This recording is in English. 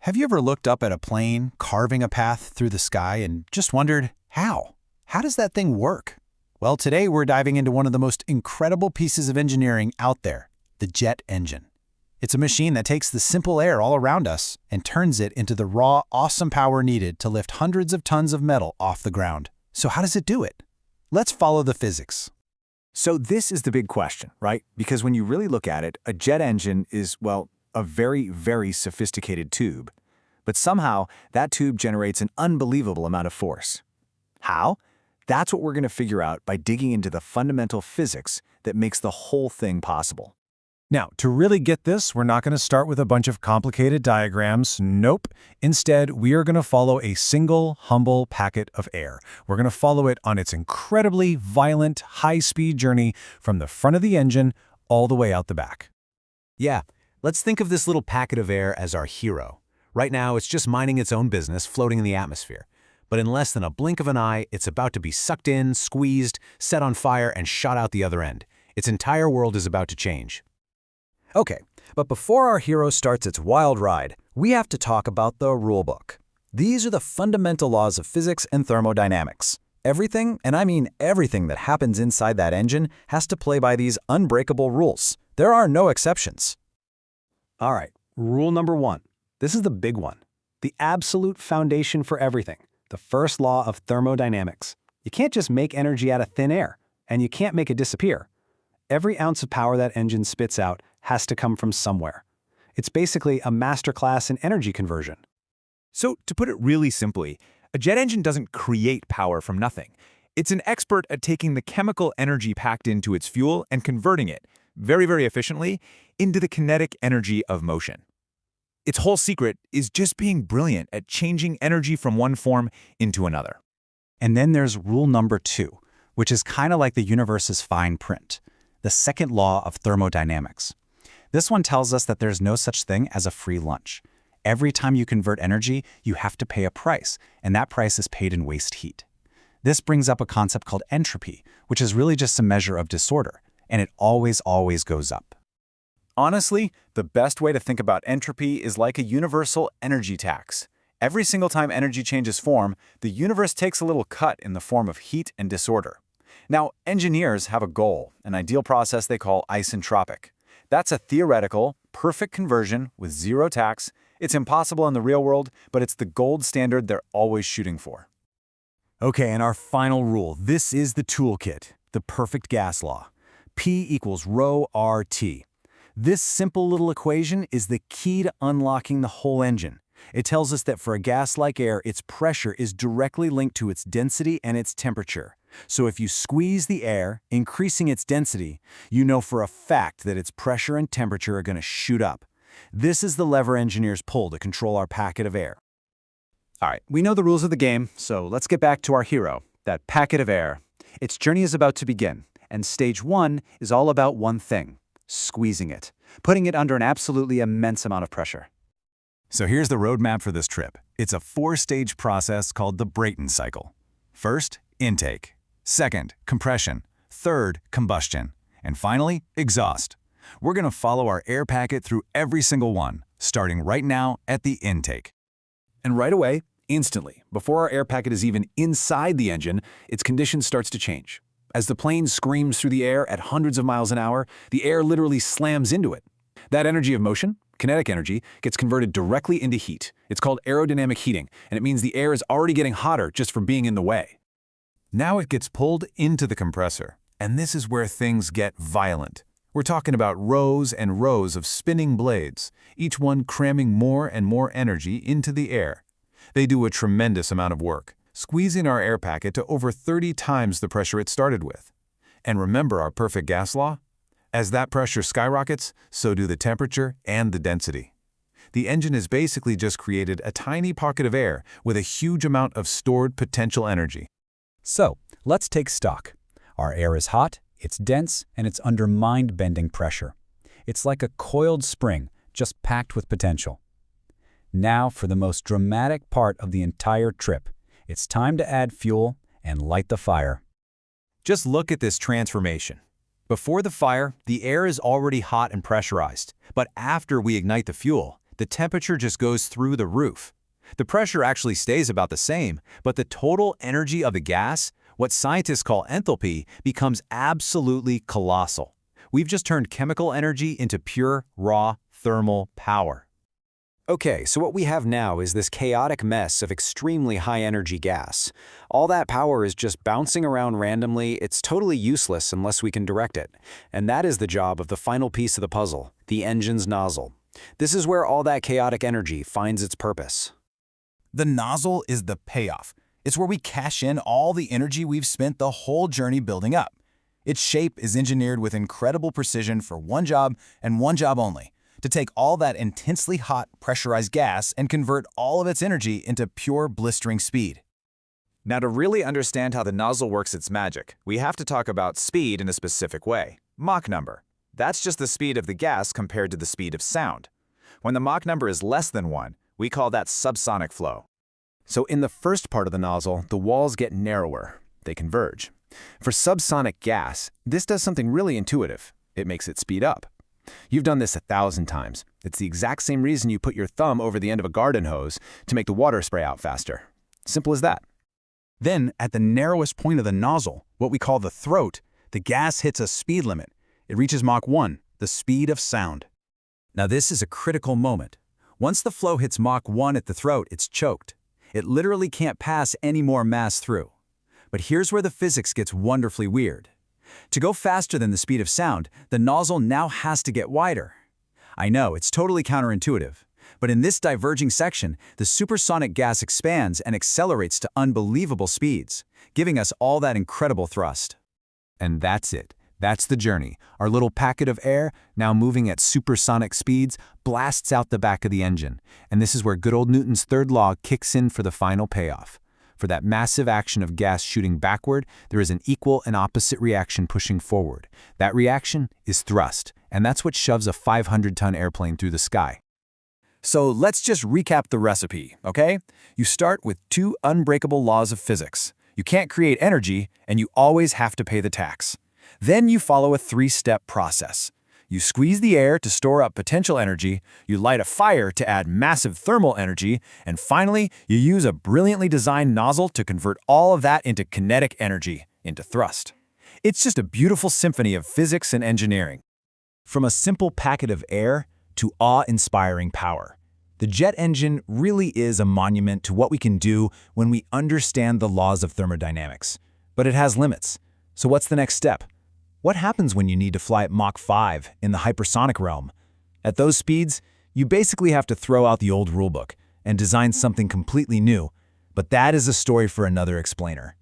Have you ever looked up at a plane carving a path through the sky and just wondered, how? How does that thing work? Well, today we're diving into one of the most incredible pieces of engineering out there, the jet engine. It's a machine that takes the simple air all around us and turns it into the raw, awesome power needed to lift hundreds of tons of metal off the ground. So how does it do it? Let's follow the physics. So this is the big question, right? Because when you really look at it, a jet engine is, well, a very, very sophisticated tube. But somehow, that tube generates an unbelievable amount of force. How? That's what we're going to figure out by digging into the fundamental physics that makes the whole thing possible. Now, to really get this, we're not going to start with a bunch of complicated diagrams. Nope. Instead, we are going to follow a single, humble packet of air. We're going to follow it on its incredibly violent, high-speed journey from the front of the engine all the way out the back. Yeah, let's think of this little packet of air as our hero. Right now, it's just minding its own business, floating in the atmosphere. But in less than a blink of an eye, it's about to be sucked in, squeezed, set on fire, and shot out the other end. Its entire world is about to change. Okay, but before our hero starts its wild ride, we have to talk about the rulebook. These are the fundamental laws of physics and thermodynamics. Everything, and I mean everything that happens inside that engine, has to play by these unbreakable rules. There are no exceptions. All right, rule number 1. This is the big one. The absolute foundation for everything. The first law of thermodynamics. You can't just make energy out of thin air, and you can't make it disappear. Every ounce of power that engine spits out has to come from somewhere. It's basically a masterclass in energy conversion. So, to put it really simply, a jet engine doesn't create power from nothing. It's an expert at taking the chemical energy packed into its fuel and converting it, very, very efficiently, into the kinetic energy of motion. Its whole secret is just being brilliant at changing energy from one form into another. And then there's rule number 2, which is kind of like the universe's fine print, the second law of thermodynamics. This one tells us that there's no such thing as a free lunch. Every time you convert energy, you have to pay a price, and that price is paid in waste heat. This brings up a concept called entropy, which is really just a measure of disorder, and it always goes up. Honestly, the best way to think about entropy is like a universal energy tax. Every single time energy changes form, the universe takes a little cut in the form of heat and disorder. Now, engineers have a goal, an ideal process they call isentropic. That's a theoretical, perfect conversion with zero tax. It's impossible in the real world, but it's the gold standard they're always shooting for. Okay, and our final rule. This is the toolkit, the perfect gas law. P equals rho RT. This simple little equation is the key to unlocking the whole engine. It tells us that for a gas like air, its pressure is directly linked to its density and its temperature. So if you squeeze the air, increasing its density, you know for a fact that its pressure and temperature are going to shoot up. This is the lever engineers pull to control our packet of air. All right, we know the rules of the game, so let's get back to our hero, that packet of air. Its journey is about to begin, and stage 1 is all about one thing: squeezing it, putting it under an absolutely immense amount of pressure. So here's the roadmap for this trip. It's a 4-stage process called the Brayton cycle. First, intake. Second, compression. Third, combustion. And finally, exhaust. We're going to follow our air packet through every single one, starting right now at the intake. And right away, instantly, before our air packet is even inside the engine, its condition starts to change. As the plane screams through the air at hundreds of miles an hour, the air literally slams into it. That energy of motion, kinetic energy, gets converted directly into heat. It's called aerodynamic heating, and it means the air is already getting hotter just from being in the way. Now it gets pulled into the compressor, and this is where things get violent. We're talking about rows and rows of spinning blades, each one cramming more and more energy into the air. They do a tremendous amount of work, squeezing our air packet to over 30 times the pressure it started with. And remember our perfect gas law? As that pressure skyrockets, so do the temperature and the density. The engine has basically just created a tiny pocket of air with a huge amount of stored potential energy. So, let's take stock. Our air is hot, it's dense, and it's under mind-bending pressure. It's like a coiled spring, just packed with potential. Now for the most dramatic part of the entire trip. It's time to add fuel and light the fire. Just look at this transformation. Before the fire, the air is already hot and pressurized, but after we ignite the fuel, the temperature just goes through the roof. The pressure actually stays about the same, but the total energy of the gas, what scientists call enthalpy, becomes absolutely colossal. We've just turned chemical energy into pure, raw, thermal power. Okay, so what we have now is this chaotic mess of extremely high-energy gas. All that power is just bouncing around randomly. It's totally useless unless we can direct it. And that is the job of the final piece of the puzzle, the engine's nozzle. This is where all that chaotic energy finds its purpose. The nozzle is the payoff. It's where we cash in all the energy we've spent the whole journey building up. Its shape is engineered with incredible precision for one job and one job only: to take all that intensely hot, pressurized gas and convert all of its energy into pure blistering speed. Now, to really understand how the nozzle works its magic, we have to talk about speed in a specific way. Mach number. That's just the speed of the gas compared to the speed of sound. When the Mach number is less than 1, we call that subsonic flow. So in the first part of the nozzle, the walls get narrower. They converge. For subsonic gas, this does something really intuitive. It makes it speed up. You've done this 1,000 times. It's the exact same reason you put your thumb over the end of a garden hose to make the water spray out faster. Simple as that. Then, at the narrowest point of the nozzle, what we call the throat, the gas hits a speed limit. It reaches Mach 1, the speed of sound. Now this is a critical moment. Once the flow hits Mach 1 at the throat, it's choked. It literally can't pass any more mass through. But here's where the physics gets wonderfully weird. To go faster than the speed of sound, the nozzle now has to get wider. I know, it's totally counterintuitive. But in this diverging section, the supersonic gas expands and accelerates to unbelievable speeds, giving us all that incredible thrust. And that's it. That's the journey. Our little packet of air, now moving at supersonic speeds, blasts out the back of the engine. And this is where good old Newton's third law kicks in for the final payoff. For that massive action of gas shooting backward, there is an equal and opposite reaction pushing forward. That reaction is thrust, and that's what shoves a 500-ton airplane through the sky. So let's just recap the recipe, okay? You start with 2 unbreakable laws of physics. You can't create energy, and you always have to pay the tax. Then you follow a 3-step process. You squeeze the air to store up potential energy, you light a fire to add massive thermal energy, and finally, you use a brilliantly designed nozzle to convert all of that into kinetic energy, into thrust. It's just a beautiful symphony of physics and engineering. From a simple packet of air to awe-inspiring power, the jet engine really is a monument to what we can do when we understand the laws of thermodynamics. But it has limits. So what's the next step? What happens when you need to fly at Mach 5 in the hypersonic realm? At those speeds, you basically have to throw out the old rulebook and design something completely new. But that is a story for another explainer.